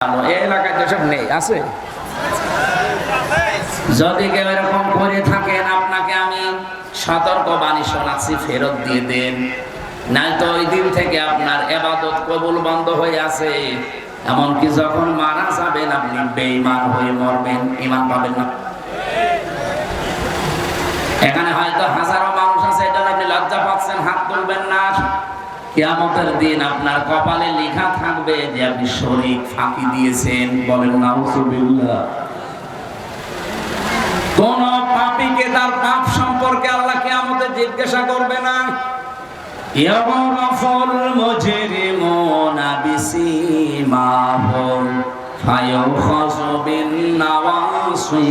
এলাকায় তো সব নেই, আছে। যদি কেউ এরকম করে থাকেন, আপনাকে আমি সতর্ক বাণী শোনাচ্ছি, ফেরত দিয়ে দেন, নাই তো ওই দিন থেকে আপনার ইবাদত কবুল বন্ধ হয়ে আছে। এমনকি যখন মারা যাবেন আপনি বেঈমান হয়ে মরবেন, ঈমান পাবেন না। এখানে হয়তো হাজারো মানুষ আছে, এটা আপনি লজ্জা পাচ্ছেন, হাত তুলবেন না। কিয়ামতের দিন আপনার কপালে লেখা থাকবে যে আপনি শরীক ফাঁকি দিয়েছেন। বলেন নাউযুবিল্লাহ। কোন পাপীকে তার পাপ সম্পর্কে আল্লাহ কিয়ামতে জিজ্ঞাসা করবে না। ইয়ারাফুল মুজরিমুনা বিসীমাহুম ফায়ুখাযু বিন নাওয়াসি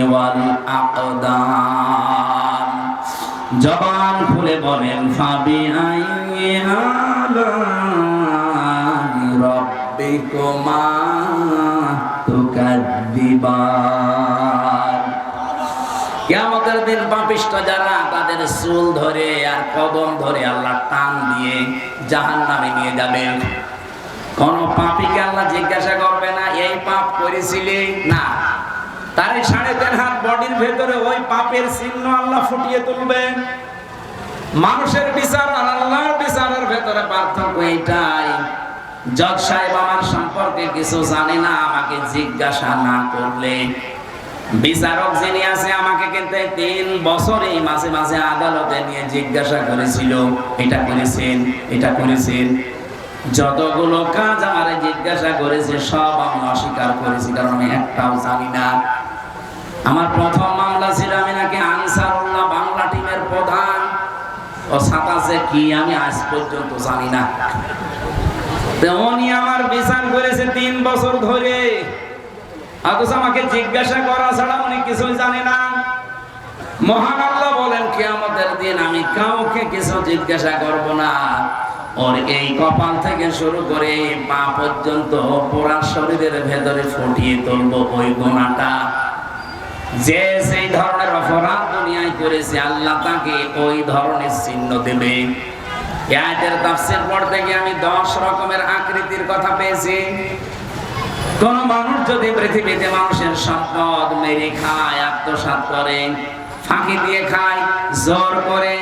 ওয়াল আকদাম। জবান খুলে বলেন ফাবিআইয়ি আলা'i রাব্বিকুমা তুকাদ্দিবান। কিয়ামতের দিন পাপিষ্ঠ যারা, তাদের চুল ধরে আর কদম ধরে আল্লাহ টান দিয়ে জাহান্নামে নিয়ে যাবেন। কোন পাপীকে আল্লাহ জিজ্ঞাসা করবে না এই পাপ করেছিলি, না। তার 3.5 হাত বডির ভেতরে ওই পাপের চিহ্ন আল্লাহ ফুটিয়ে তুলবেন। মানুষের বিচার আর আল্লাহর বিচারের ভেতরে পার্থক্য এইটাই। জজ সাহেব আমার সম্পর্কে কিছু জানে না, আমাকে জিজ্ঞাসা না করলে। বিচারক যিনি আছে আমাকে কিন্তু 3 বছরই মাঝে মাঝে আদালতে নিয়ে জিজ্ঞাসা করেছিল, এটা করেছেন, এটা করেছেন। যতগুলো কাজ আমারে জিজ্ঞাসা করেছে সব আমি অস্বীকার করেছি, কারণ আমি একটাও জানি না। আমার প্রথম মামলা ছিল আমি নাকি আনসারুল্লাহ বাংলা টিমের প্রধান। ও সাতাশে কি আমি আজ পর্যন্ত জানি না। উনি আমার বিচার করেছে 3 বছর ধরে, অথচ আমাকে জিজ্ঞাসা করা ছাড়া উনি কিছুই জানে না। মহান আল্লাহ বলেন কিয়ামতের দিন আমি কাউকে কিছু জিজ্ঞাসা করব না। ওর এই কপাল থেকে শুরু করে পা পর্যন্ত পুরা শরীরের ভেতরে ফুটিয়ে তুলবো ওই গুনাহটা। যে সেই ধরনের অপরাধ দুনিয়ায় করেছে আল্লাহ তাকে ওই ধরনের চিহ্ন দেবে। এই আয়াতের তাফসীর পড়তে গিয়ে আমি 10 রকমের আকৃতির কথা পেয়েছি। কোন মানুষ যদি পৃথিবীতে মানুষের সম্পদ মেরে খায়, আত্মসাৎ করে, ফাঁকি দিয়ে খায়, জোর করে,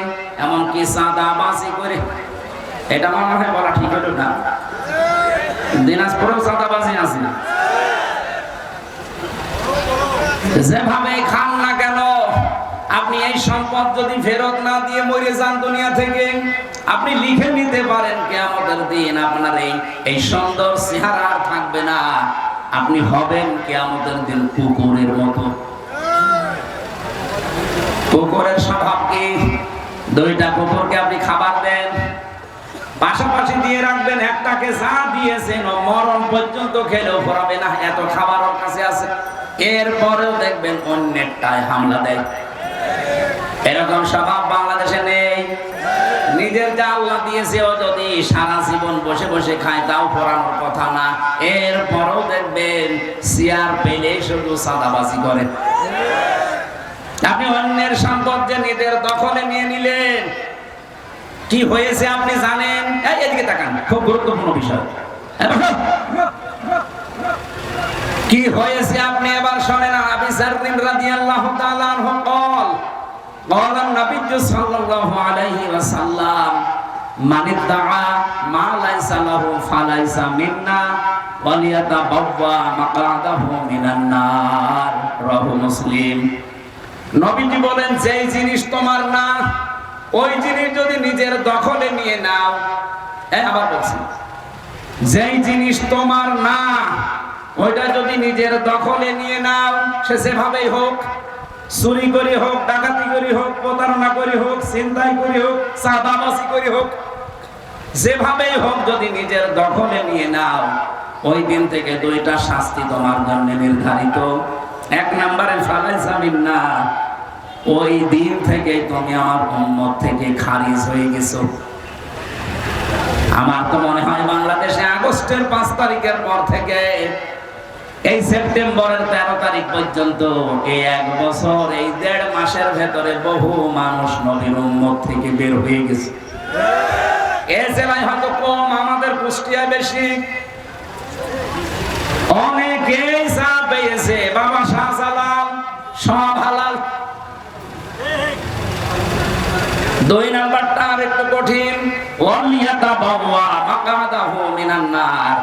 এমনকি চাঁদাবাজি করে, এটা মনে হয় বলা ঠিক হলো না। দিনাজপুরেও চাঁদাবাজি আছে। যেভাবে খান না কেন, আপনি এই সম্পদ যদি ফেরত না দিয়ে মরে যান দুনিয়া থেকে, আপনি লিখে নিতে পারেন কিয়ামতের দিন আপনার এই সুন্দর চেহারা আর থাকবে না। আপনি হবেন কিয়ামতের দিন কুকুরের মতো। কুকুরের স্বভাব কি? 2টা কুকুরকে আপনি খাবার দেন, পাশাপাশি দিয়ে রাখবেন, একটাকে যা দিয়েছেন ও মরণ পর্যন্ত খেলেও ফরাবে না, এত খাবার ওর কাছে আছে। এরপরেও দেখবেন অন্যেরটায় হামলা দেয়। এরকম স্বভাব বাংলাদেশে নেই। নিজের যা আল্লাহ দিয়েছে ও যদি সারা জীবন বসে বসে খায় তাও ফরানোর কথা না। এরপরেও দেখবেন চেয়ার পেলে শুধু চাঁদাবাজি করে। আপনি অন্যের সম্পদ যে নিজের দখলে নিয়ে নিলেন, কি হয়েছে আপনি জানেন? এদিকে তাকান, খুব গুরুত্বপূর্ণ বিষয়। কি হয়েছে আপনি এবার শোনেন। আবু যার রাদিয়াল্লাহু তাআলা আনহু قال قال النبي صلى الله عليه وسلم من ادعى ما ليس له فليس منا وليتبوأ مقعده من النار রাহু মুসলিম। নবীজি বলেন, যেই জিনিস তোমার না ওই জিনিস যদি নিজের দখলে নিয়ে নাও, আবার বলছি, যেই জিনিস তোমার না ওইটা যদি নিজের দখলে নিয়ে নাও, সে যেভাবেই হোক, চুরি করে হোক, ডাকাতি করে হোক, প্রতারণা করে হোক, ছিনতাই করে হোক, চাঁদাবাজি করে হোক, যেভাবেই হোক যদি নিজের দখলে নিয়ে নাও, ওই দিন থেকে 2টা শাস্তি তোমার জন্য নির্ধারিত। 1 নম্বরে ফালাইসা মিন্না, ওই দিন থেকে তুমি আমার উম্মত থেকে খারিজ হয়ে গেছো। আমার তো মনে হয় বাংলাদেশে আগস্টের 5 তারিখের পর থেকে এই সেপ্টেম্বরের 13 তারিখ পর্যন্ত এই 1 বছর, এই 1.5 মাসের ভেতরে বহু মানুষ নবীর উম্মত থেকে বের হয়ে গেছে। এই জেলায় হয়তো কম, আমাদের কুষ্টিয়ায় বেশি। দিয়েছে বাবা শাহজালাল, সব হালাল। 2 নাম্বারটা আর একটু কঠিন, ওয়ালিয়াতাবাওয়া মাকাদাহু মিনান নার।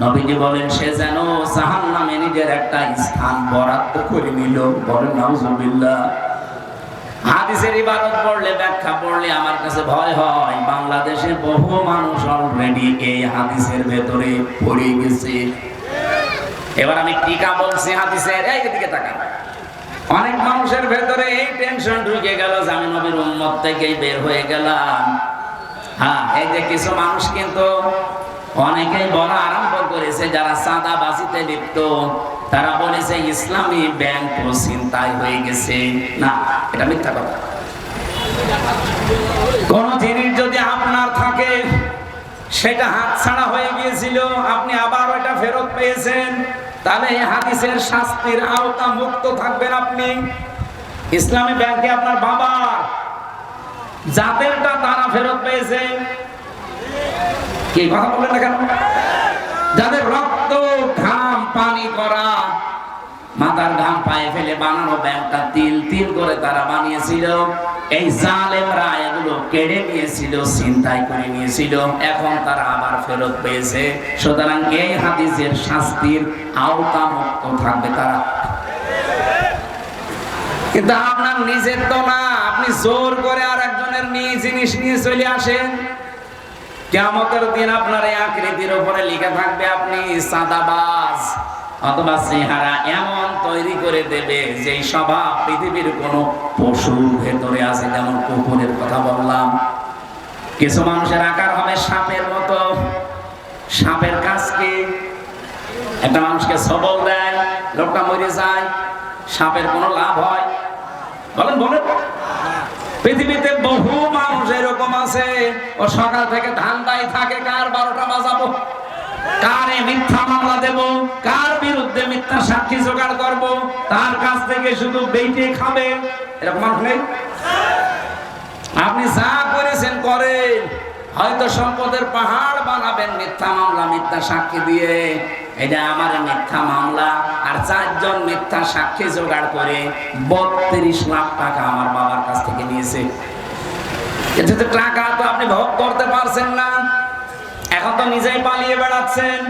নবীজি বলেন সে যেন জাহান্নামে নিজের একটা স্থান বরাদ্দ করে নিল। বলেন নাউজুবিল্লাহ। হাদিসের ইবারত পড়লে, ব্যাখ্যা পড়লে আমার কাছে ভয় হয়, বাংলাদেশে বহু মানুষ অলরেডি এই হাদিসের ভেতরে পড়ে গেছে। এবার আমি টিকা বলছি হাদিসের, এই দিকে তাকান। অনেক মানুষের ভেতরে এই টেনশন ঢুকে গেল যে আমি নবীর উম্মত থেকেই বের হয়ে গেলাম। হ্যাঁ, এই যে কিছু মানুষ কিন্তু অনেকেই বলা আরম্ভ করেছে, যারা চাঁদাবাজিতে লিপ্ত, তারা বলেছে ইসলামী ব্যাংক ছিনতাই হয়ে গেছে। না, এটা মিথ্যা কথা। কোন জিনিস যদি আপনার থাকে, সেটা হাতছাড়া হয়ে গিয়েছিল, আপনি আবার ওটা ফেরত পেয়েছেন, তাহলে এই হাদিসের শাস্তির আওতা মুক্ত থাকবেন আপনি। ইসলামী ব্যাংকে আপনার বাবা, যাদেরটা তারা ফেরত পেয়েছে, কি কথা বলেন না কেন? যাদের রক্ত ঘাম পানি করা, মাথার ঘাম পায়ে ফেলে বানানো ব্যাংকটা তিল তিল করে তারা বানিয়েছিল, এই জালেমরা এগুলো কেড়ে নিয়েছিল, ছিনতাই করে নিয়েছিল, এখন তারা আবার ফেরত পেয়েছে। সুতরাং এই হাদিসের শাস্তির আওতা মুক্ত থাকবে তারা। কিন্তু আপনার নিজের তো না, আপনি জোর করে আর একজনের জিনিস নিয়ে চলে আসেন, কিয়ামতের দিন আপনার এই আকৃতির উপরে লেখা থাকবে আপনি চাঁদাবাজ, অথবা চেহারা এমন তৈরি করে দেবে যে স্বভাব পৃথিবীর কোন পশুর ভেতরে আছে। যেমন কুকুরের কথা বললাম, কিছু মানুষের আকার হবে সাপের মতো। সাপের কাজ কি? একটা মানুষকে সবল দেয়, লোকটা মরে যায়, সাপের কোনো লাভ হয়? বলেন বলেন। পৃথিবীতে বহু মানুষ এরকম আছে, ও সকাল থেকে ধান্দায় থাকে, কার 12টা বাজাবো, কারে মিথ্যা মামলা দেব, কার বিরুদ্ধে মিথ্যা সাক্ষী জোগাড় করব, তার কাছ থেকে শুধু বেইটে খাবে। এরকম মানুষ নেই? আপনি যা করেছেন করেন, হয়তো সম্পদের পাহাড় বানাবেন মিথ্যা মামলা মিথ্যা সাক্ষী দিয়ে, এটা আমার মিথ্যা মামলা, আর 4 জন মিথ্যা সাক্ষী জোগাড় করে 32 লাখ টাকা আমার বাবার কাছ থেকে নিয়েছে। এটা তো টাকা তো আপনি ভোগ করতে পারছেন না, এখন তো নিজেই পালিয়ে বেড়াচ্ছেন।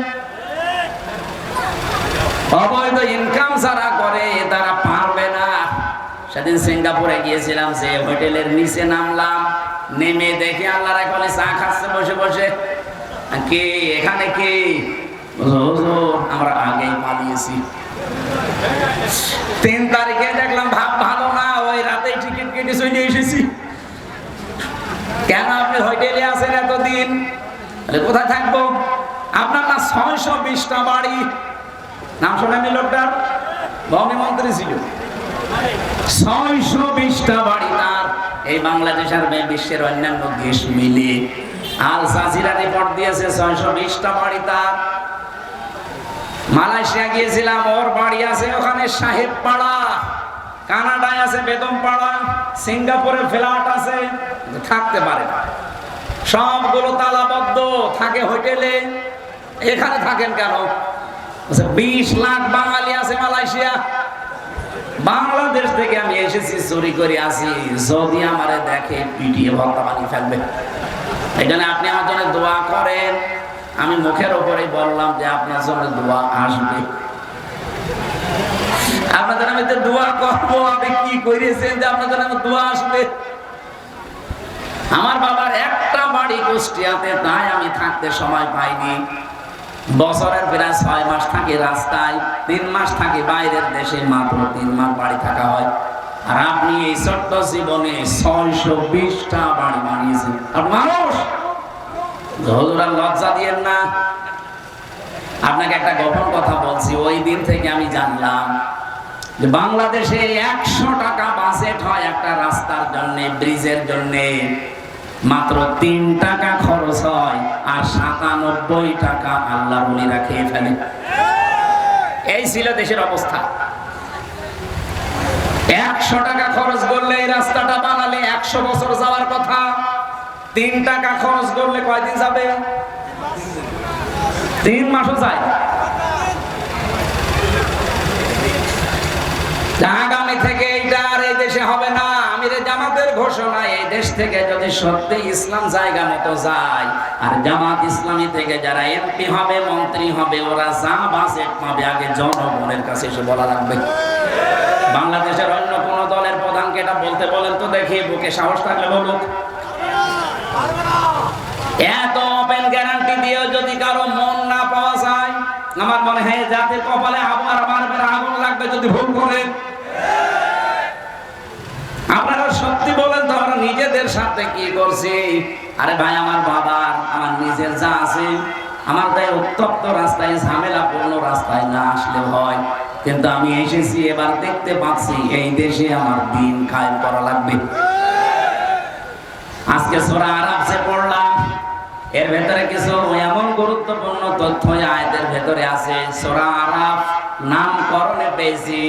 অবৈধ ইনকাম যারা করে তারা পারবে না। সেদিন সিঙ্গাপুরে গিয়েছিলাম, যে হোটেলের নিচে নামলাম, নেমে দেখে আল্লাহর একলে চা খাচ্ছে বসে বসে। কে এখানে? কে? আমরা আগেই পালিয়েছি। 3 তারিখে দেখলাম ভাব ভালো না, ওই রাতে টিকিট কেটে চলে এসেছি। কেন আপনি হোটেলে আছেন এতদিন? কোথায় থাকবো? আপনার না 620টা বাড়ি, নাম শোনেননি লোকটার? ভূমি মন্ত্রী ছিল। 620টা বাড়ি তার। এই বাংলাদেশ আর বিশ্বের অন্যান্য দেশ মিলে আল জাজিরা রিপোর্ট দিয়েছে 620টা বাড়ি তার। মালয়েশিয়া গিয়েছিলাম, ওর বাড়ি আছে ওখানে সাহেব পাড়া, কানাডায় আছে বেদম পাড়া, সিঙ্গাপুরে ফ্ল্যাট আছে, থাকতে পারে না, সবগুলো তালাবদ্ধ, থাকে হোটেলে। এখানে থাকেন কেন? 20 লাখ বাঙালি আছে মালয়েশিয়া। বাংলাদেশ থেকে আমি এসেছি, চুরি করে আসি, যদি আমারে দেখে পিটিয়ে ভর্তা বানিয়ে ফেলবে। এই জন্য আপনি আমার জন্য দোয়া করেন। আমি মুখের উপরে বললাম যে আপনার জন্য দোয়া আসবে, আপনাদের আমি তো দোয়া করবো। আপনি কি করেছেন যে আপনার জন্য দোয়া আসবে? আমার বাবার একটা বাড়ি কুষ্টিয়াতে, তাই আমি থাকতে সময় পাইনি। বছরের প্রায় 6 মাস থাকি রাস্তায়, 3 মাস থাকি বাইরের দেশে, মাত্র 3 মাস বাড়ি থাকা হয়। আর আপনি এই ছোট্ট জীবনে 620টা বাড়ি বানিয়েছেন। আর মানুষ হুজুরা লজ্জা দিয়েন না। আপনাকে একটা গোপন কথা বলছি, ওই দিন থেকে আমি জানলাম যে বাংলাদেশে 100 টাকা বাজেট হয় একটা রাস্তার জন্য, ব্রিজের জন্য, মাত্র 3 টাকা খরচ হয়, আর 97 টাকা আল্লাহ বলিরা খেয়ে ফেলে। এই ছিল দেশের অবস্থা। 100 টাকা খরচ করলে এই রাস্তাটা বানালে 100 বছর যাওয়ার কথা। 3 টাকা খরচ করলে কয়দিন যাবে? 3 মাসও যায়। আগামী থেকে এইটা আর এই দেশে হবে না। আমিরে জামাতের ঘোষণা, এই দেশ থেকে যদি সত্যি ইসলাম জায়গা মতো যায়, আর জামাত ইসলামী থেকে যারা এমপি হবে, মন্ত্রী হবে, ওরা যা বাসে পাবে আগে জনগণের কাছে এসে বলা লাগবে। বাংলাদেশের অন্য কোন দলের প্রধানকে এটা বলতে বলেন তো দেখি, বুকে সাহস থাকলে বলুক। এত ওপেন গ্যারান্টি দিয়েও যদি কারো মন না পাওয়া যায়, আমার মনে হয় জাতির কপালে আগুন লাগবে যদি ভুল করে। আপনারা সত্যি বলেন তো, আমরা নিজেদের সাথে কি করছি? আরে ভাই, আমার বাবার, আমার নিজের যা আছে, আমার তাই উত্তপ্ত রাস্তায়, ঝামেলাপূর্ণ রাস্তায় না আসলে হয়, কিন্তু আমি এসেছি, এবার দেখতে পাচ্ছি এই দেশে আমার দিন কায়েম করা লাগবে। আজকে সূরা আরাফ যে পড়লাম, এর ভেতরে কিছু এমন গুরুত্বপূর্ণ তথ্য আয়াতের ভেতরে আছে। সূরা আরাফ নামকরণে পেয়েছি,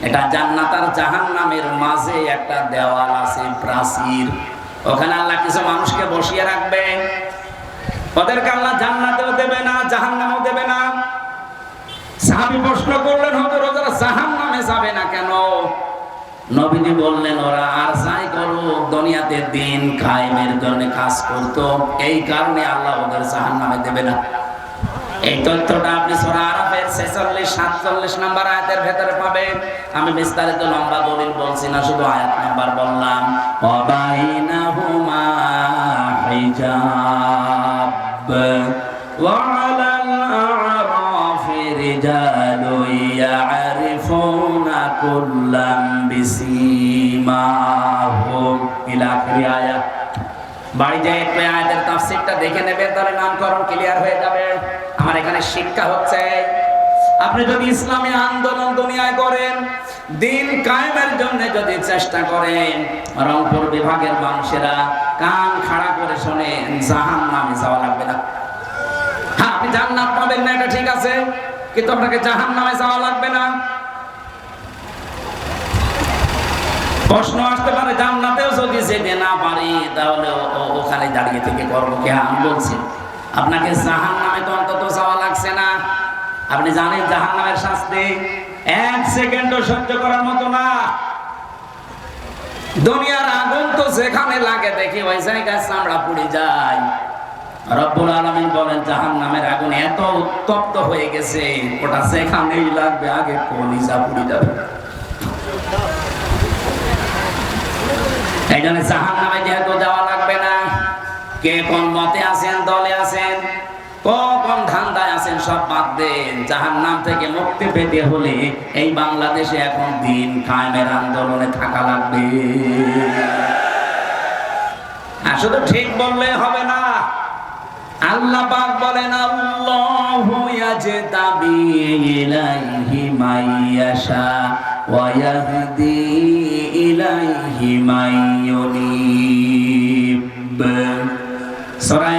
এটা জান্নাত আর জাহান্নামের মাঝে একটা দেওয়াল আছে, প্রাচীর। ওখানে আল্লাহ কিছু মানুষকে বসিয়ে রাখবে, ওদেরকে আল্লাহ জান্নাতেও দেবে না, জাহান্নামেও দেবে না। সাহাবী প্রশ্ন করলেন, হুজুর ওরা জাহান্নামে যাবে না কেন? নবীজি বললেন, ওরা আর যাই করুক, দুনিয়াতে দিন কায়েমের জন্য কাজ করতো, এই কারণে আল্লাহ ওদের জাহান্নামে দেবে না। এই তথ্যটা আপনি সূরা আরাফের 46, 47 নম্বর আয়াতের ভেতরে পাবেন। আমি বিস্তারিত লম্বা দলিল বলছি না, শুধু আয়াত নাম্বার বললাম। ওয়া বাইনাহুমা হিজাব ওয়া আলাল আ'রাফি রিজালুন ইয়ারিফুনা কুল্লাম বিসীমাহুম ইলা আখির আয়াত। বাড়ি যায় একটু আয়াতের তাফসীরটা দেখে নেবেন, তাহলে নামকরণ ক্লিয়ার হয়ে যাবে। আমার এখানে শিক্ষা হচ্ছে, আপনি যদি ইসলামী আন্দোলন দুনিয়ায় করেন, দিন কায়েমের জন্য যদি চেষ্টা করেন, রংপুর বিভাগের মানুষেরা কান খাড়া করে শোনেন, জাহান্নামে যাওয়া লাগবে না। হ্যাঁ, আপনি জান্নাত পাবেন না, এটা ঠিক আছে, কিন্তু আপনাকে জাহান্নামে যাওয়া লাগবে না। প্রশ্ন আসতে পারে, জান্নাতেও যদি যেতে না পারি, তাহলে ওখানে দাঁড়িয়ে থেকে করবো কি? আমি বলছি, আপনাকে জাহান্নামে তো অন্তত যাওয়া লাগছে না। আপনি জানেন জাহান্নামের শাস্তি 1 সেকেন্ডও সহ্য করার মতো না। দুনিয়ার আগুন তো যেখানে লাগে দেখি ওই জায়গায় চামড়া পুড়ে যায়। রব্বুল আলামিন বলেন, জাহান্নামের আগুন এত উত্তপ্ত হয়ে গেছে, ওটা যেখানেই লাগবে আগে কলিজা পুড়ে যাবে। এই জন্য জাহান্নামে যেহেতু যাওয়া লাগবে না, কে কোন মতে আছেন, দলে আছেন, কোন ধান্দায় আছেন, সব বাদ দেন। জাহান্নাম থেকে মুক্তি পেতে হলে এই বাংলাদেশে এখন দিন কায়েমের আন্দোলনে থাকা লাগবে। আর শুধু ঠিক বললে হবে না। আল্লাহ পাক বলেন, আল্লাহু ইয়াজতাবি ইলাইহি মাইয়াশা ওয়া ইয়াহদি ইলাইহি মাইয়ুনিব। সূরা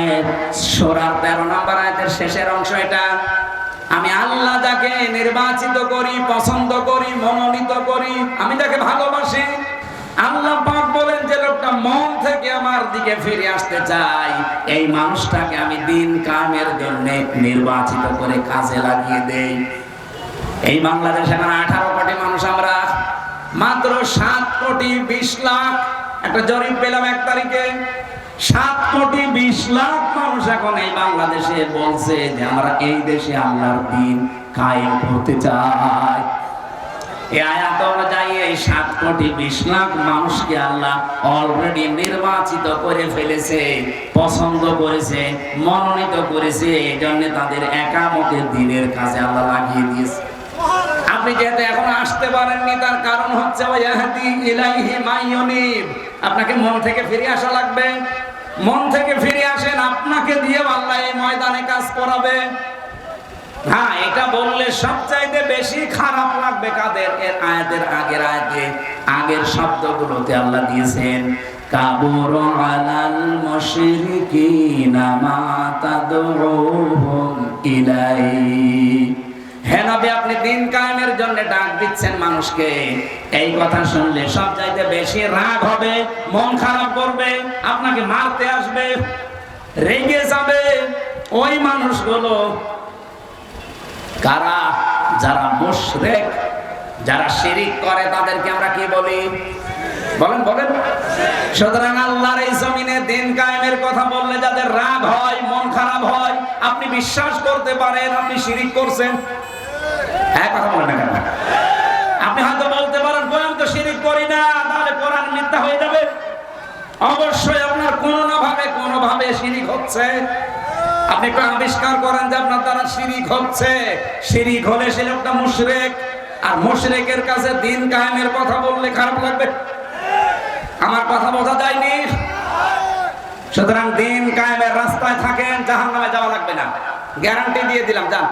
সূরা 13 নম্বর আয়াতের শেষের অংশ এটা। আমি আল্লাহ যাকে নির্বাচিত করি, পছন্দ করি, মনোনীত করি, আমি যাকে ভালোবাসি, আল্লাহ পাক বলেন যে লোকটা মন থেকে আমার দিকে ফিরে আসতে চাই, এই মানুষটাকে আমি দিন কায়েমের জন্য নির্বাচিত করে কাজে লাগিয়ে দেই। এই বাংলাদেশে এখন 18 কোটি মানুষ, আমরা মাত্র 7 কোটি 20 লাখ। একটা জরিপ পেলাম 1 তারিখে, 7 কোটি 20 লাখ মানুষ এখন এই বাংলাদেশে বলছে যে আমরা এই দেশে আল্লাহর দিন কায়েম করতে চাই। এই আয়াত অনুযায়ী এই 7 কোটি 20 লাখ মানুষকে আল্লাহ অলরেডি নির্বাচিত করে ফেলেছে, পছন্দ করেছে, মনোনীত করেছে। এই জন্য তাদের একামতের দিনের কাজে আল্লাহ লাগিয়ে দিয়েছে। আপনি যেহেতু এখন আসতে পারেননি, তার কারণ হচ্ছে ওয়াহদি ইলাইহি মাইয়ুনিব। আপনাকে মন থেকে ফিরে আসা লাগবে। মন থেকে ফিরে আসেন, আপনাকে দিয়ে আল্লাহ এই ময়দানে কাজ করাবে। হ্যাঁ, এটা বললে সবচাইতে বেশি খারাপ লাগবে কাদের? এর আয়াতের আগের শব্দগুলোতে আল্লাহ দিয়েছেন, কাবুরু আলাল মুশরিকিনা মা তাদউহুম ইলাইহি। হে নবী, আপনি দিন কায়েমের জন্য ডাক দিচ্ছেন মানুষকে, এই কথা শুনলে সবচাইতে বেশি রাগ হবে, মন খারাপ করবে, আপনাকে মারতে আসবে, রেগে যাবে ওই মানুষগুলো। কারা? যারা মুশরিক, যারা শিরিক করে তাদেরকে আমরা কি বলি? বলেন বলেন। সুতরাং আল্লাহর এই জমিনে দিন কায়েমের কথা বললে যাদের রাগ হয়, মন খারাপ হয়, আপনি বিশ্বাস করতে পারেন আপনি শিরিক করছেন। হ্যাঁ, কথা বলেন না কেন? আপনি হয়তো বলতে পারেন আমি তো শিরিক করি না, তাহলে কোরআন মিথ্যা হয়ে যাবে। অবশ্যই আপনার কোনো ভাবে শিরিক হচ্ছে। আপনি একটু আবিষ্কার করেন যে আপনার দ্বারা শিরিক হচ্ছে। শিরিক হলে সে লোকটা মুশরিক, আর মুশরিকের কাছে দিন কায়েমের কথা বললে খারাপ লাগবে। আমার কথা বোঝা যায়নি? সুতরাং দিন কায়েমের রাস্তায় থাকেন, জাহান্নামে যাওয়া লাগবে না, গ্যারান্টি দিয়ে দিলাম। যান।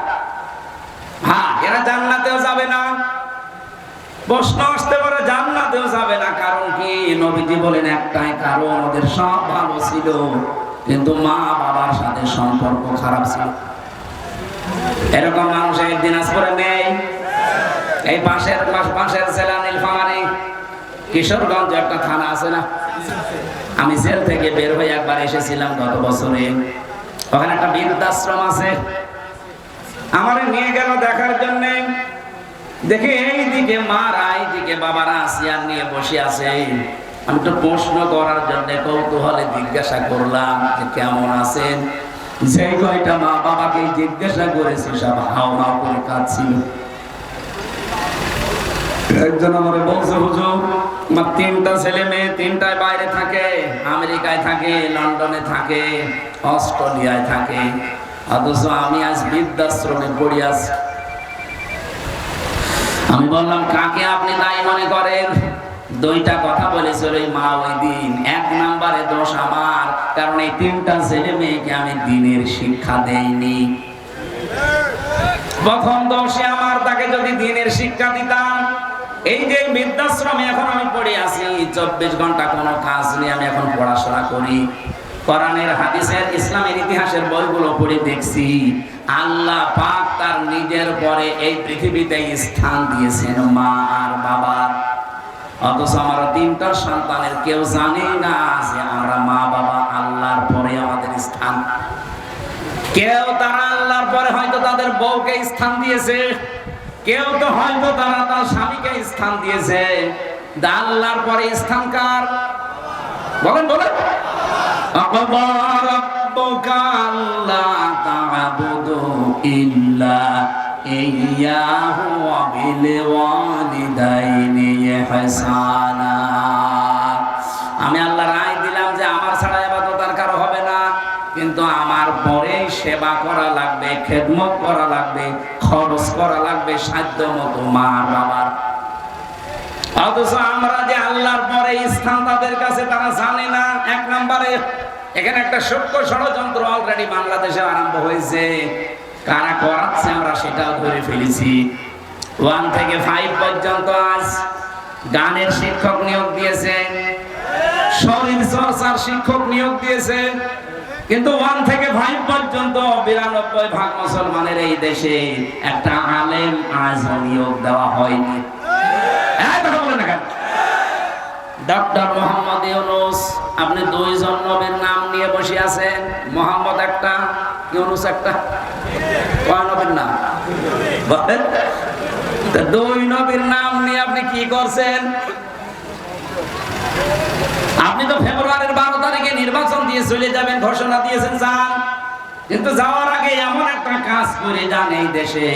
হ্যাঁ, এরা জান্নাতেও যাবে না। প্রশ্ন আসতে পারে জান্নাতেও যাবে না, কারণ কি? নবীজি বলেন একটাই কারণ, ওদের সব ভালো ছিল কিন্তু মা বাবার সাথে সম্পর্ক খারাপ ছিল। এরকম মানুষ এই দিনাজপুরে নেই? এই পাশের জেলা নীলফামারী কিশোরগঞ্জ একটা থানা আছে না? আমি জেল থেকে বের হয়ে একবার এসেছিলাম গত বছরে। ওখানে একটা বৃদ্ধাশ্রম আছে, আমারে নিয়ে গেল দেখার জন্য। দেখে এইদিকে মারা, এইদিকে বাবারা চেয়ার নিয়ে বসে আছে। আমি তো প্রশ্ন করার জন্য কৌতূহলে জিজ্ঞাসা করলাম যে কেমন আছেন। যে কয়টা মা বাবাকে জিজ্ঞাসা করেছে সব হাও মাও করে কাঁদছিল। একজন আমারে বলছে, হুজুর আমার 3টা ছেলে মেয়ে, 3টায় বাইরে থাকে, আমেরিকায় থাকে, লন্ডনে থাকে, অস্ট্রেলিয়ায় থাকে, অথচ আমি আজ বৃদ্ধাশ্রমে পড়ে আছি। আমি বললাম কাকে আপনি দায়ী মনে করেন? 2টা কথা বলেছিল ওই মা ওই দিন। 1 নম্বরে দোষ আমার, কারণ এই 3টা ছেলে মেয়েকে আমি দিনের শিক্ষা দেইনি। প্রথম দোষে আমার, তাকে যদি দিনের শিক্ষা দিতাম। এই যে বৃদ্ধাশ্রমে এখন আমি পড়ে আছি, 24 ঘন্টা কোনো কাজ নেই, আমি এখন পড়াশোনা করি। কোরআনের, হাদিসের, ইসলামের ইতিহাসের বইগুলো পড়ে দেখছি আল্লাহ পাক তার নিজের পরে এই পৃথিবীতে স্থান দিয়েছেন মা আর বাবার। অথচ আমরা 3টা সন্তানের কেউ জানি না যে আমরা মা বাবা আল্লাহর পরে আমাদের স্থান। কেউ তারা আল্লাহর পরে হয়তো তাদের বউকে স্থান দিয়েছে, কেউ তো হয়তো তারা তার স্বামীকে স্থান দিয়েছে। আল্লাহর পরে স্থান কার? বলেন বলেন। রাব্বুকা আল্লা তা'বুদু ইল্লা ইয়্যাহু ওয়া বিল ওয়ালিদাইনি ইহসানা। আমি আল্লাহ রায় দিলাম যে আমার ছাড়া ইবাদত আর কারো হবে না, কিন্তু আমার পরে সেবা করা লাগবে, খেদমত করা লাগবে, খরচ করা লাগবে সাধ্য মতো মা বাবার। অথচ আমরা যে আল্লাহর পরে স্থান তাদের কাছে তারা জানে না। 1 নম্বরে এখানে একটা সূক্ষ্ম ষড়যন্ত্র অলরেডি বাংলাদেশে আরম্ভ হয়েছে। কারা করাচ্ছে আমরা সেটাও ধরে ফেলেছি। 1 থেকে 5 পর্যন্ত আজ গানের শিক্ষক নিয়োগ দিয়েছে, শরীর চর্চার শিক্ষক নিয়োগ দিয়েছে, কিন্তু 1 থেকে 5 পর্যন্ত 92% মুসলমানের এই দেশে একটা আলেম আজ নিয়োগ দেওয়া হয়নি। ডক্টর মোহাম্মদ ইউনূস, আপনি 2 জন নবীর নাম নিয়ে বসে আছেন, মোহাম্মদ একটা, ইউনূস একটা। কয় নবীর নাম বলেন? 2 নবীর নাম নিয়ে আপনি কি করছেন? আপনি তো ফেব্রুয়ারির 12 তারিখে নির্বাচন দিয়ে চলে যাবেন ঘোষণা দিয়েছেন, যান। কিন্তু যাওয়ার আগে এমন একটা কাজ করে যান, এই দেশে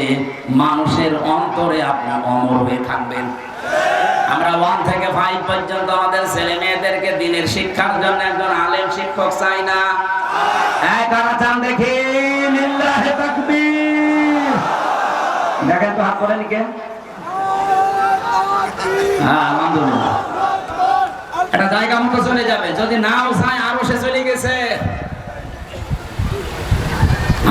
মানুষের অন্তরে আপনি অমর হয়ে থাকবেন। আমরা 1 থেকে 5 পর্যন্ত আমাদের ছেলে মেয়েদেরকে দিনের শিক্ষার জন্য একজন আলেম শিক্ষক চাই না? হ্যাঁ, কারা চান দেখি? লিল্লাহি তাকবীর। দেখেন তো হাত করেন কে? হ্যাঁ, আলহামদুলিল্লাহ। এটা জায়গা মতো চলে যাবে, যদি নাও চায় আরো সে চলে গেছে।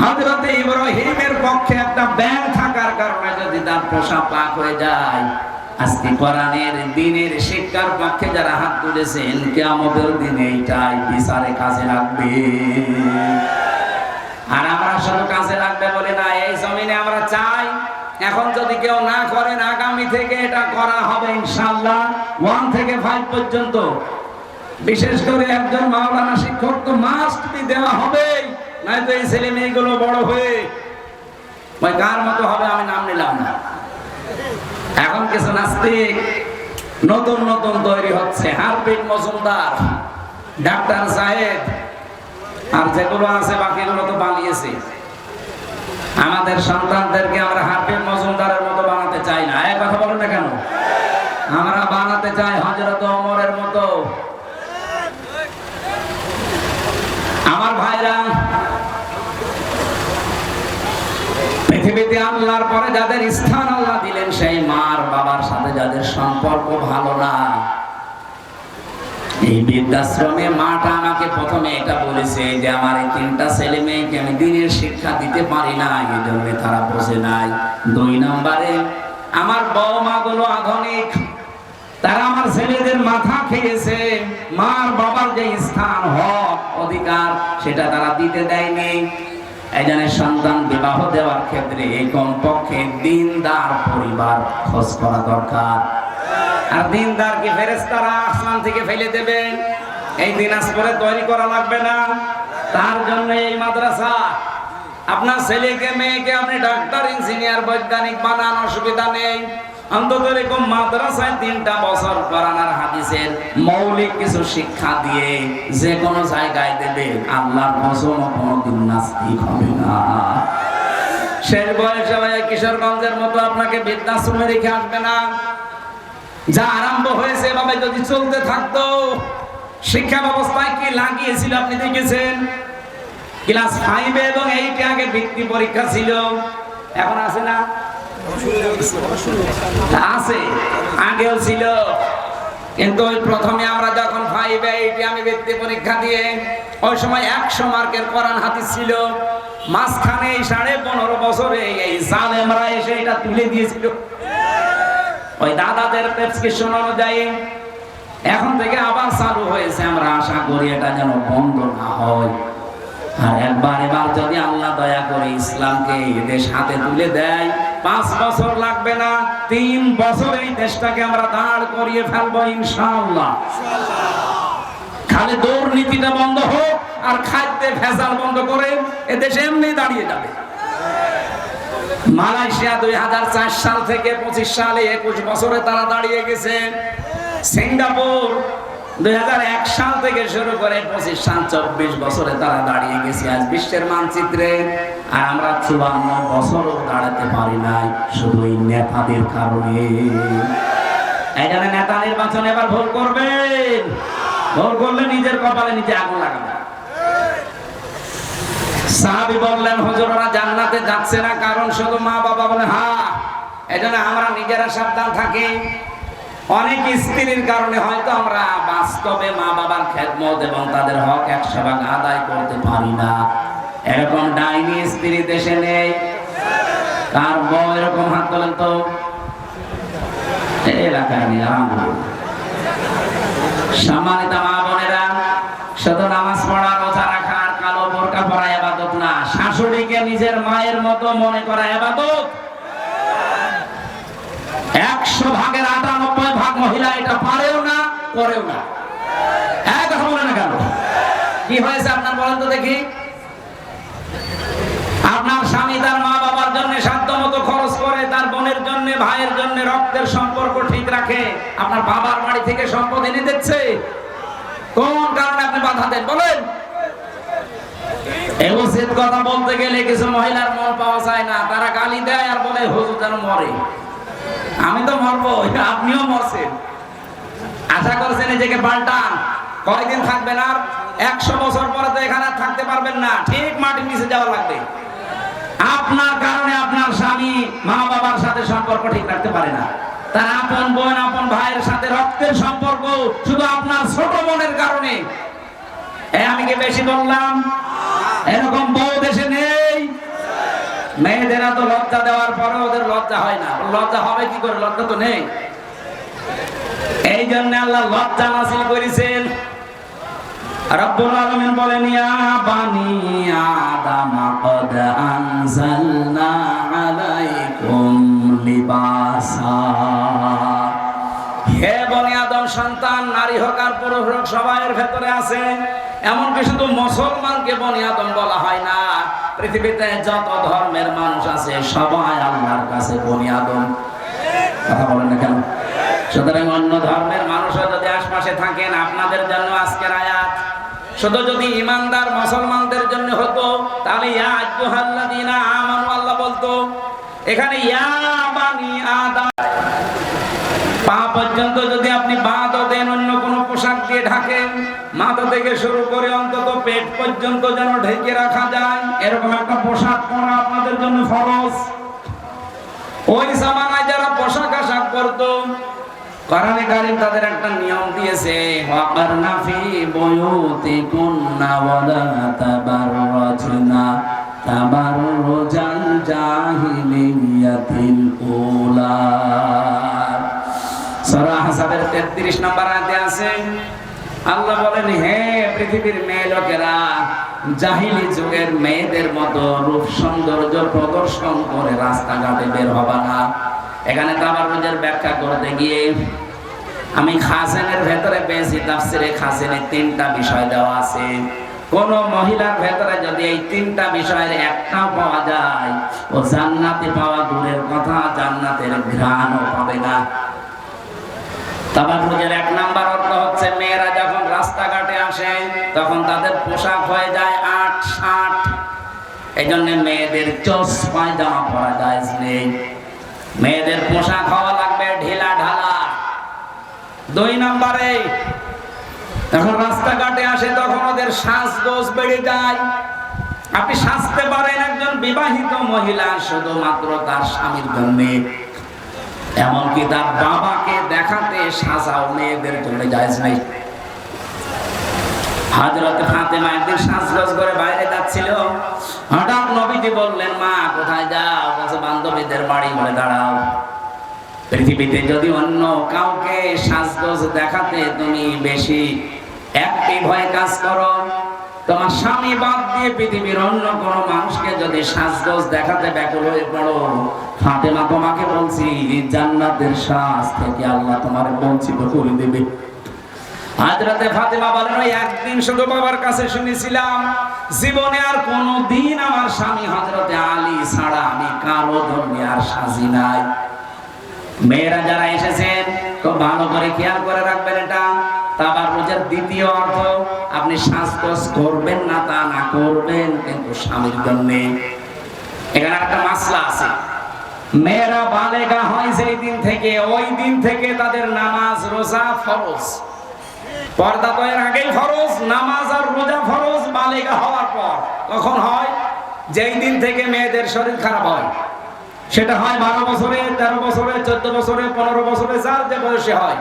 হযরত ইব্রাহিমের পক্ষে একটা ব্যাং থাকার কারণে যদি তার প্রসাব পাক হয়ে যায়, আজকে কোরআনের দিনের শিক্ষার পক্ষে যারা হাত তুলেছেন, কিয়ামতের দিনে এইটাই বিচারে কাজে লাগবে। আর আমরা শুধু কাজে লাগবে বলে না, এই জমিনে আমরা চাই এখন যদি কেউ না করেন, আগামী থেকে এটা করা হবে ইনশাআল্লাহ। 1 থেকে 5 পর্যন্ত বিশেষ করে একজন মাওলানা শিক্ষক তো মাস্ট বি দেওয়া হবে, নয়তো এই ছেলে মেয়েগুলো বড় হয়ে কার মতো হবে আমি নাম নিলাম না। এখন কিছু নাস্তিক নতুন নতুন তৈরি হচ্ছে, হারপিক মজুমদার, ডাক্তার সাহেব, আর যেগুলো আছে বাকিগুলো তো পালিয়েছে। আমাদের সন্তানদেরকে আমরা হারপিক মজুমদারের মতো বানাতে চাই না। এক কথা বলেন না কেন? আমরা বানাতে চাই হযরত ওমরের মতো। আমার ভাইরা, পৃথিবীতে আল্লাহর পরে যাদের স্থান আল্লাহ দিলেন, সেই মার বাবার সাথে যাদের সম্পর্ক ভালো না, এই বৃদ্ধাশ্রমে মাটা আমাকে প্রথমে এটা বলেছে যে আমার এই 3টা ছেলে মেয়েকে আমি দিনের শিক্ষা দিতে পারি না, এই জন্য তারা বোঝে নাই। 2 নম্বরে আমার বৌমা গুলো আধুনিক, তারা আমার ছেলেদের মাথা খেয়েছে, মার বাবার যে স্থান হক অধিকার সেটা তারা দিতে দেয়নি। এই জন্য সন্তান বিবাহ দেওয়ার ক্ষেত্রে কমপক্ষে দিনদার পরিবার খোঁজ করা দরকার। আর দিনদার কি ফেরেশতারা আসমান থেকে ফেলে দেবে? এই দিনাজপুরে তৈরি করা লাগবে না। তার জন্য এই মাদ্রাসা। আপনার ছেলেকে মেয়েকে আপনি ডাক্তার, ইঞ্জিনিয়ার, বৈজ্ঞানিক বানান, অসুবিধা নেই। অন্তত এরকম মাদ্রাসায় 3টা বছর কোরআন হাদিসের মৌলিক কিছু শিক্ষা দিয়ে যে কোনো জায়গায় দেবে, আল্লাহর কসম কোনোদিন নাস্তিক হবে না। শেষ বয়সে কিশোরগঞ্জের মতো আপনাকে বৃদ্ধাশ্রমে রেখে আসবে না। যা আরম্ভ হয়েছে এভাবে যদি চলতে থাকতো, শিক্ষা ব্যবস্থায় কি লাগিয়েছিল আপনি দেখেছেন? ক্লাস 5 এবং 8 আগে বৃত্তি পরীক্ষা ছিল, এখন আছে না? আছে, আগেও ছিল। কিন্তু ওই প্রথমে আমরা যখন 5 8 আমি বৃত্তি পরীক্ষা দিয়ে, ওই সময় 100 মার্কের কোরআন হাদিস ছিল। মাঝখানে 15.5 বছরে এই জালেমরা এসে এটা তুলে দিয়েছিল ওই দাদাদের প্রেসক্রিপশন অনুযায়ী। এখন থেকে আবার চালু হয়েছে, আমরা আশা করি এটা যেন বন্ধ না হয়। আর এবার যদি আল্লাহ দয়া করে ইসলামকে এই দেশ হাতে তুলে দেয়, 5 বছর লাগবে না, 3 বছরে এই দেশটাকে আমরা দাঁড় করিয়ে ফেলবো ইনশাআল্লাহ। খালি দুর্নীতিটা বন্ধ হোক আর খাদ্যে ভেজাল বন্ধ করে এ দেশে এমনি দাঁড়িয়ে যাবে। মালয়েশিয়া 2004 সাল থেকে 25 সালে 21 বছরে তারা দাঁড়িয়ে গেছে। সিঙ্গাপুর 2001 সাল থেকে শুরু করে 25 সাল 24 বছরে তারা দাঁড়িয়ে গেছে আজ বিশ্বের মানচিত্রে। আর আমরা 54 বছরও দাঁড়াতে পারি নাই, শুধু এই নেতাদের কারণে। এই জন্য নেতা নির্বাচন এবার ভুল করবেন, ভুল করলে নিজের কপালে নিজে আগুন লাগাবেন। সাহাবী বললেন, হুজুর ওরা জান্নাতে যাচ্ছে না, কারণ শুধু মা বাবা বলে হ্যাঁ। এজন্য আমরা নিজেরা সাবধান থাকি। অনেক স্ত্রীর কারণে হয়তো আমরা বাস্তবে মা বাবার খেদমত এবং তাদের হক 100% আদায় করতে পারি না। এরকম ডাইনি স্ত্রী দেশে নেই? কার বউ এরকম? হাত তোলেন তো। এলাকায় নেই, আলহামদুলিল্লাহ। সম্মানিত মা বোনেরা, শুধু নামাজ পড়া, রোজা রাখা আর কালো বোরকা পরা ইবাদত না, শাশুড়িকে নিজের মায়ের মতো মনে করা ইবাদত। 100 ভাগের 98 ভাগ মহিলা এটা পারেও না, করেও না। এক কথা বলে না কেন? কি হয়েছে আপনার বলেন তো দেখি? আপনার স্বামী তার মা বাবার জন্য সাধ্যমতো খরচ করে, তার বোনের জন্য, ভাইয়ের জন্য রক্তের সম্পর্ক ঠিক রাখে। আপনার বাবার বাড়ি থেকে সম্পদ এনে দিচ্ছে, কোন কারণে আপনি বাধা দেন বলেন? এই উচিত কথা বলতে গেলে কিছু মহিলার মন পাওয়া যায় না, তারা গালি দেয় আর বলে হুজুর যেন মরে। আমি তো মরবো, আপনিও মরছেন। আশা করছেন নিজেকে পাল্টান, কয়দিন থাকবেন? আর 100 বছর পরে তো এখানে থাকতে পারবেন না, ঠিক মাটির নিচে যাওয়া লাগবে। আপনার কারণে আপনার স্বামী মা বাবার সাথে সম্পর্ক ঠিক রাখতে পারে না, তার আপন বোন, আপন ভাইয়ের সাথে রক্তের সম্পর্ক শুধু আপনার ছোট বোনের কারণে। আমি কি বেশি বললাম? এরকম বউ দেশে নেই। মেয়েদেরা তো লজ্জা দেওয়ার পরে ওদের লজ্জা হয় না, লজ্জা হবে কি করে? লজ্জা তো নেই। এই জন্য আল্লাহ লজ্জা নাযিল করেছেন। রব্বুল আলামিন বলেন, ইয়া বানি আদম ক্বাদ আনজালনা আলাইকুম লিবাসা। হে বনি আদম সন্তান, নারী হোক আর পুরুষ হোক, সবার ভেতরে আছে। এমনকি শুধু মুসলমানকে বনি আদম বলা হয় না, পৃথিবীতে যত ধর্মের মানুষ আছে সবাই আল্লাহর কাছে বনি আদম। কথা বলেন না কেন? সুতরাং অন্য ধর্মের মানুষও যদি আশপাশে থাকেন, আপনাদের জন্য আজকের আয়াত শুধু যদি ইমানদার মুসলমানদের জন্য হতো তাহলে ইয়া আইয়ুহাল্লাযীনা আমানু আল্লাহ বলতো, এখানে ইয়া বানি আদম পা পর্যন্ত যদি আপনি বাঁধও দেন, অন্য কোনো পোশাক দিয়ে ঢাকেন, মাথা থেকে শুরু করে অন্তত পেট পর্যন্ত যেন ঢেকে রাখা যায়, এরকম একটা পোশাক পরা আপনাদের জন্য ফরজ। ওই জামানায় যারা পোশাক আশাক করতো, কোরআনে কারীম তাদের একটা নিয়ম দিয়েছে, ওয়াকারনা ফি বুয়ুতিকুন্না ওয়ালা তাবাররাজনা তাবাররুজাল জাহিলিয়াতিল উলা। সূরা আহজাবের 33 নম্বর আয়াতে আছে, আল্লাহ বলেন, হে পৃথিবীর মেয়ে লোকেরা, জাহিলি যুগের মেয়েদের মতো রূপ সৌন্দর্য প্রদর্শন করে রাস্তাঘাটে বের হবা না। এখানে তাবাররুজের ব্যাখ্যা করতে গিয়ে আমি খাজেনের ভেতরে পেয়েছি, তাফসিরে খাজেনে 3টা বিষয় দেওয়া আছে। কোন মহিলার ভেতরে যদি এই 3টা বিষয়ের একটাও পাওয়া যায়, ও জান্নাতে পাওয়া দূরের কথা, জান্নাতের ঘ্রাণও পাবে না। তাবাররুজের 1 নাম্বার অর্থ হচ্ছে, মেয়েরা যখন রাস্তাঘাটে আসে তখন তাদের পোশাক হয়ে যায় 8-60। এই জন্য মেয়েদের চোস পায়জামা পরা যায় নেই, মেয়েদের পোশাক হওয়া লাগবে ঢিলা ঢালা। 2 নম্বরে যখন রাস্তাঘাটে আসে তখন ওদের সাজগোজ বেড়ে যায়। আপনি সাজতে পারেন একজন বিবাহিত মহিলা শুধুমাত্র তার স্বামীর জন্য, এমনকি তার বাবাকে দেখাতে সাজাও মেয়েদের জন্য জায়েজ নেই। হযরত ফাতেমা একদিন সাজগোজ করে বাইরে যাচ্ছিল, হঠাৎ নবীজি বললেন, মা কোথায় যাও? বলছে বান্ধবীদের বাড়ি, বলে দাঁড়াও, পৃথিবীতে যদি অন্য কাউকে সাজগোজ দেখাতে তুমি বেশি অ্যাক্টিভ হয়ে কাজ করো, তোমার স্বামী বাদ দিয়ে পৃথিবীর অন্য কোনো মানুষকে যদি সাজগোজ দেখাতে ব্যাকুল হয়ে পড়ো, ফাতেমা তোমাকে বলছি জান্নাতের সাজ থেকে আল্লাহ তোমার বঞ্চিত করে দেবে। হযরতে ফাতেমা বলেন, ওই একদিন শুধু বাবার কাছে শুনেছিলাম, জীবনে আর কোনোদিন আমার স্বামী হযরতে আলী ছাড়া আমি কারো জন্য আর সাজি নাই। মেয়েরা যারা এসেছেন খুব ভালো করে খেয়াল করে রাখবেন, এটা তাবাররুজের 2য় অর্থ। আপনি সাজগোজ করবেন না তা না, করবেন কিন্তু স্বামীর জন্য। এখানে একটা মাসলা আছে, মেয়েরা বালেগা হয় যেই দিন থেকে, ওই দিন থেকে তাদের নামাজ রোজা ফরজ। পর্দা তো এর আগেই ফরজ, নামাজ আর রোজা ফরজ বালেগা হওয়ার পর। কখন হয়? যেই দিন থেকে মেয়েদের শরীর খারাপ হয়, সেটা হয় 12 বছরে, 13 বছরে, 14 বছরে, 15 বছরে, যার যে বয়সে হয়।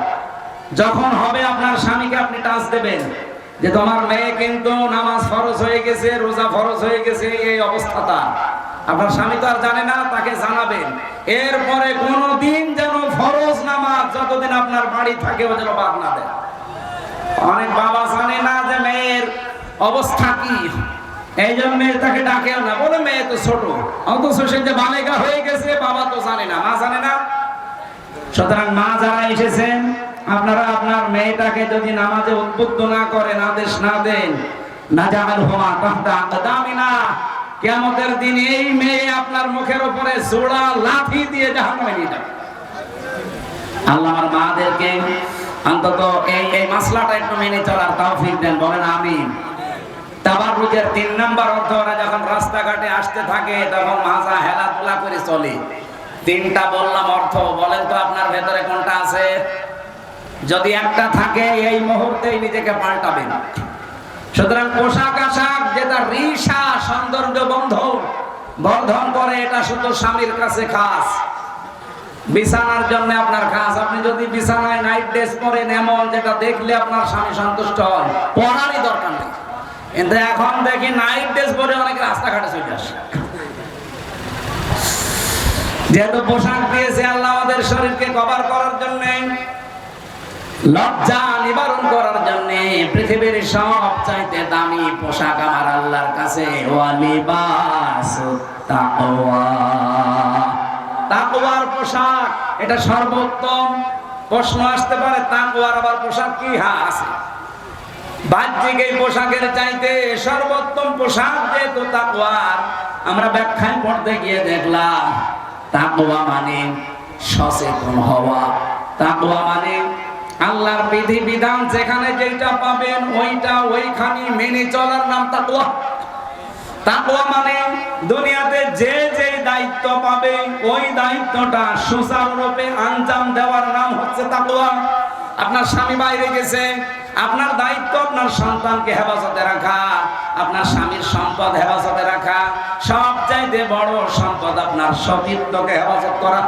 যখন হবে আপনার স্বামীকে আপনি টাচ দেবেন যে তোমার মেয়ে কিন্তু নামাজ ফরজ হয়ে গেছে, রোজা ফরজ হয়ে গেছে, এই অবস্থাটা আপনার স্বামী তো আর জানে না, তাকে জানাবেন। এরপরে কোনদিন যেন ফরজ নামাজ যতদিন আপনার বাড়ি থাকে ও যেন বাদ না দেয়। অনেক বাবা জানে না যে মেয়ের অবস্থা কি, এই জন্য তাকে ডাকেও না, বলে মেয়ে তো ছোট, অথচ সে যে বালেগা হয়ে গেছে বাবা তো জানে না, মা জানে না। সুতরাং মা যারা এসেছেন, আপনারা আপনার মেয়েটাকে যদি নামাজে উদ্বুদ্ধ না করেন, আদেশ না দেন, নাজালহুমা তাহতা আকদামিনা, কিয়ামতের দিন এই মেয়ে আপনার মুখের উপরে জোড়া লাঠি দিয়ে জাহান্নামে নিয়ে যাবে। আল্লাহ আমার মাদেরকে অন্তত এই মাসলাটা একটু মেনে চলার তৌফিক দেন, বলেন আমিন। তাবাররুজের 3 নাম্বার অর্থ, ওরা যখন রাস্তাঘাটে আসতে থাকে তখন মাজা হেলাধুলা করে চলে। 3টা বললাম অর্থ, বলেন তো আপনার ভেতরে কোনটা আছে? যদি একটা থাকে এই মুহূর্তেই নিজেকে পাল্টাবেন। সুতরাং পোশাক আশাক যেটা রিসা সৌন্দর্য বর্ধন করে, এটা শুধু স্বামীর কাছে খাস, বিছানার জন্য আপনার খাস। আপনি যদি বিছানায় নাইট ড্রেস পরেন এমন যেটা দেখলে আপনার স্বামী সন্তুষ্ট হয়, পরারই দরকার নেই। কিন্তু এখন দেখি নাইট ড্রেস পরে অনেক রাস্তাঘাটে চলে আসে। যেহেতু পোশাক দিয়েছে আল্লাহ আমাদের শরীরকে কভার করার জন্য, লজ্জা নিবারণ করার জন্য, পৃথিবীর সবচাইতে দামি পোশাক আমার আল্লাহর কাছে ওয়ালিবাসুত তাকওয়া, তাকওয়ার পোশাক, এটা সর্বোত্তম। প্রশ্ন আসতে পারে, তাকওয়ার আবার পোশাক কি? হ্যাঁ আছে। বাহ্যিক এই পোশাকের চাইতে সর্বোত্তম পোশাক যেহেতু তাকওয়ার, আমরা ব্যাখ্যায় পড়তে গিয়ে দেখলাম তাকওয়া মানে সচেতন হওয়া। তাকওয়া মানে আল্লাহর বিধি বিধান যেখানে যেটা পাবেন ওইটা ওইখানে মেনে চলার নাম তাকওয়া। তাকওয়া মানে দুনিয়াতে যে যে দায়িত্ব পাবে ওই দায়িত্বটা সুচারুরূপে আঞ্জাম দেওয়ার নাম হচ্ছে তাকওয়া। আপনার স্বামী বাইরে গেছে, আপনার দায়িত্ব আপনার সন্তানকে হেফাজতে রাখা, আপনার স্বামীর সম্পদ হেফাজতে রাখা। সবচাইতে বড় সম্পদ আপনার সতীত্বকে হেফাজত করা।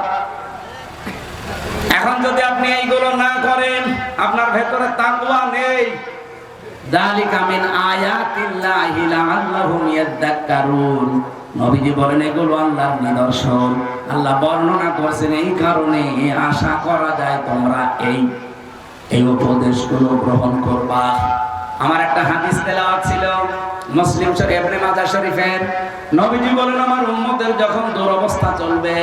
এখন যদি আপনি এইগুলো না করেন, আপনার ভেতরে তাকওয়া নেই। যালিকা মিন আয়াতিল্লাহি লাআল্লাহুম ইয়াযাক্কারুন। নবীজি বলেন এগুলো আল্লাহর নিদর্শন। আল্লাহ বর্ণনা করেছেন এই কারণে আশা করা যায় তোমরা এই উপদেশগুলো গ্রহণ করবা। আমার একটা হাদিস তেলাওয়াত ছিল মুসলিম শরীফ ইবনে মাজাহ শরীফের। নবীজি বলেন আমার উম্মতের যখন দুরবস্থা চলবে,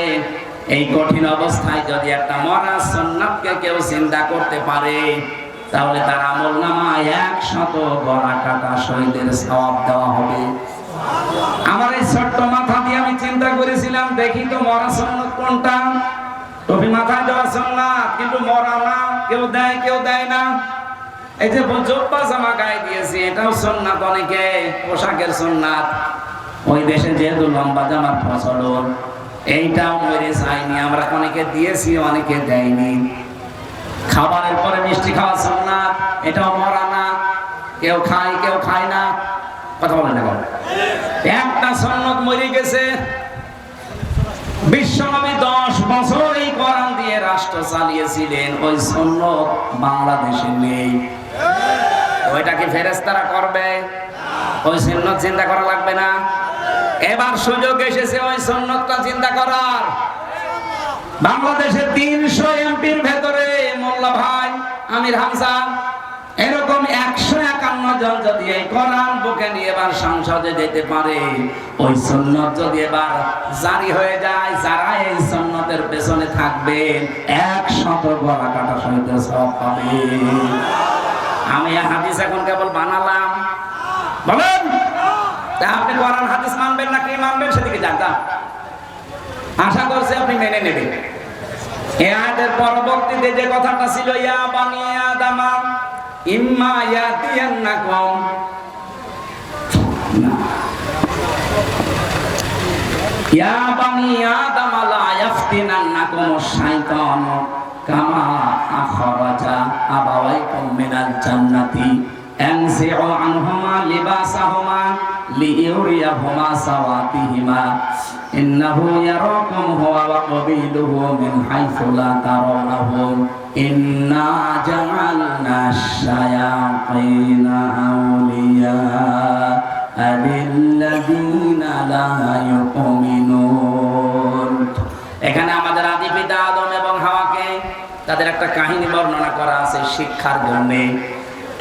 এই কঠিন অবস্থায় যদি একটা মরা সুন্নাতকে কেউ চিন্তা করতে পারে, তাহলে তার আমলনামায় 100 গড়া কাটা শহীদের সওয়াব দেওয়া হবে। আমার এই ছোট্ট মাথা দিয়ে আমি চিন্তা করেছিলাম, দেখি তো মরা সুন্নাত কোনটা। টুপি মাথায় দেওয়া সুন্নাত, কিন্তু মরা না, কেউ দেয় কেউ দেয় না। এই যে জুব্বা জামা গায়ে দিয়েছি, এটাও সুন্নাত, অনেকে পোশাকের সুন্নাত। ওই দেশে যেহেতু লম্বা জামার প্রচলন, এইটাও মরে যায়নি। আমরা অনেকে দিয়েছি, অনেকে দেয়নি। খাবারের পরে মিষ্টি খাওয়া সুন্নাত, এটাও মরা না, কেউ খায় কেউ খায় না। কথা বলেন না, একটা সুন্নাত মরে গেছে। বিশ্বনবী 10 বছর এই কোরআন দিয়ে রাষ্ট্র চালিয়েছিলেন, ওই সুন্নাত বাংলাদেশে নেই। ওইটা কি ফেরেশতারা করবে? ওই সুন্নাত চিন্তা করা লাগবে না? এবার সুযোগ এসেছে ওই সুন্নাতটা চিন্তা করার। বাংলাদেশে 300 এমপির ভেতরে মোল্লা ভাই, আমির হামজা, এরকম 151 জন যদি এই কোরআন বুকে নিয়ে এবার সংসদে যেতে পারে, ওই সুন্নাত যদি এবার জারি হয়ে যায়, যারা এই সুন্নাতের পেছনে থাকবে 100 গলা কাটা শহীদের সওয়াব পাবে। আমি এই হাদিস এখন কেবল বানালাম, বলেন তা আপনি কোরআন হাদিস মানবেন নাকি মানবেন সেদিকে জানতাম। আশা করছি আপনি মেনে নেবেন। এই আয়াতের পরবর্তীতে যে কথাটা ছিল, ইয়া বানি আদামা ইম্মা ইয়াতিয়ান্নাকুম, ইয়া বানি আদামা লা ইয়াফতিনান্নাকুমুশ শাইতানু কামা আখরাজা আবাওয়াইকুম মিনাল জান্নাতি আনসিউ আনহুমা লিবাসাহুমা লিইউরিয়াহুমা সাওয়াতিহিমা ইন্নাহু ইয়ারাকুম হুয়া ওয়া ক্বাবিলুহু মিন হাইসু লা তারাwnahum ইন্না জাআলনাশ শায়াতিনা আউলিয়া লিল্লাযীনা লা ইউমিনুন। এখানে আমাদের আদি পিতা আদম এবং হাওয়াকে তাদের একটা কাহিনী বর্ণনা করা আছে শিক্ষার জন্য।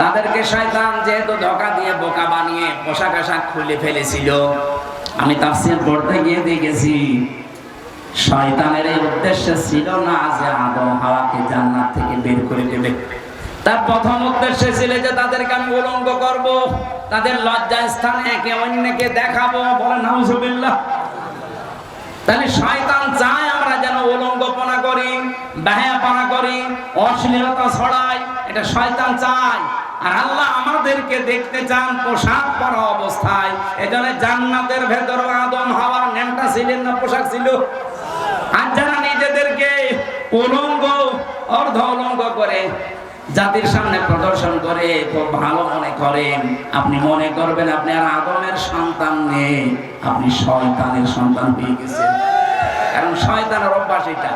তাদেরকে শয়তান যেহেতু ধোঁকা দিয়ে বোকা বানিয়ে পোশাক আশাক খুলে ফেলেছিল, আমি তাফসীর পড়তে গিয়ে দেখেছি শয়তানের এই উদ্দেশ্য ছিল না যে আদম হাওয়াকে জান্নাত থেকে বের করে দেবে। তার প্রথম উদ্দেশ্য ছিল যে তাদেরকে আমি উলঙ্গ করব, তাদের লজ্জা স্থানে একে অন্যকে দেখাবো। বলে নাউজুবিল্লাহ। তাহলে শয়তান চায় আমরা যেন উলঙ্গপনা করি, বেহায়াপনা করি, অশ্লীলতা ছড়াই, এটা শয়তান চায়। আর আল্লাহ আমাদেরকে দেখতে চান পোশাক পরা অবস্থায়। এজন্য জান্নাতের ভেতর আদম হাওয়া নেমটা ছিলেন না, পোশাক ছিল। আর যারা নিজেদেরকে উলঙ্গ অর্ধ উলঙ্গ করে জাতির সামনে প্রদর্শন করে খুব ভালো মনে করেন, আপনি মনে করবেন আপনি আর আদমের সন্তান নেই, আপনি শয়তানের সন্তান পেয়ে গেছেন। কারণ শয়তানের অভ্যাস এটা।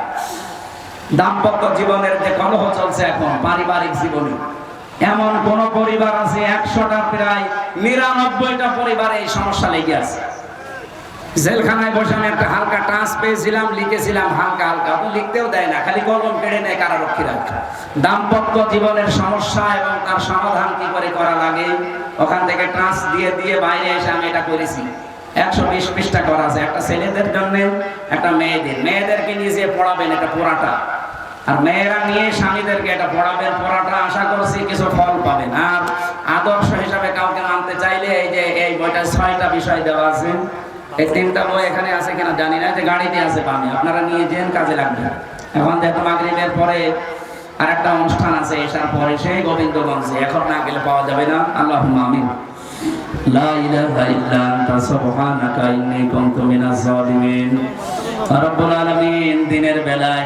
দাম্পত্য জীবনের যে কলহ চলছে এখন পারিবারিক জীবনে, এমন কোন পরিবার আছে 100টা প্রায় 99টা পরিবারে এই সমস্যা লেগে আছে। জেলখানায় বসে আমি একটা হালকা টাচ পেয়েছিলাম, লিখেছিলাম হালকা হালকা, লিখতেও দেয় না, খালি কলম কেড়ে নেয় কারারক্ষীরা। দাম্পত্য জীবনের সমস্যা এবং তার সমাধান কি করে করা লাগে, ওখান থেকে টাচ দিয়ে দিয়ে বাইরে এসে আমি এটা করেছি। 120 পৃষ্ঠা করা আছে, একটা ছেলেদের জন্য, একটা মেয়েদেরকে নিয়ে যে পড়াবেন এটা পড়াটা, আর মেয়েরা নিয়ে স্বামীদেরকে এটা পড়াবেন পড়াটা। আশা করছি কিছু ফল পাবেন। আর আদর্শ হিসাবে কাউকে মানতে চাইলে এই যে এই বইটা 6টা বিষয় দেওয়া আছে। এই 3টা বই এখানে আছে কিনা জানি না, যে গাড়িতে আছে পাবে, আপনারা নিয়ে যেন কাজে লাগবে। এখন দেখো মাগরিবের পরে আর একটা অনুষ্ঠান আছে, এসার পরে সেই গোবিন্দগঞ্জে, এখন না গেলে পাওয়া যাবে না। আল্লাহুম্মা আমিন। লা ইলাহা ইল্লা আনতা সুবহানাকা ইন্নী কুনতু মিনাজ জালিমিন। রব্বুল আলামিন দিনের বেলায়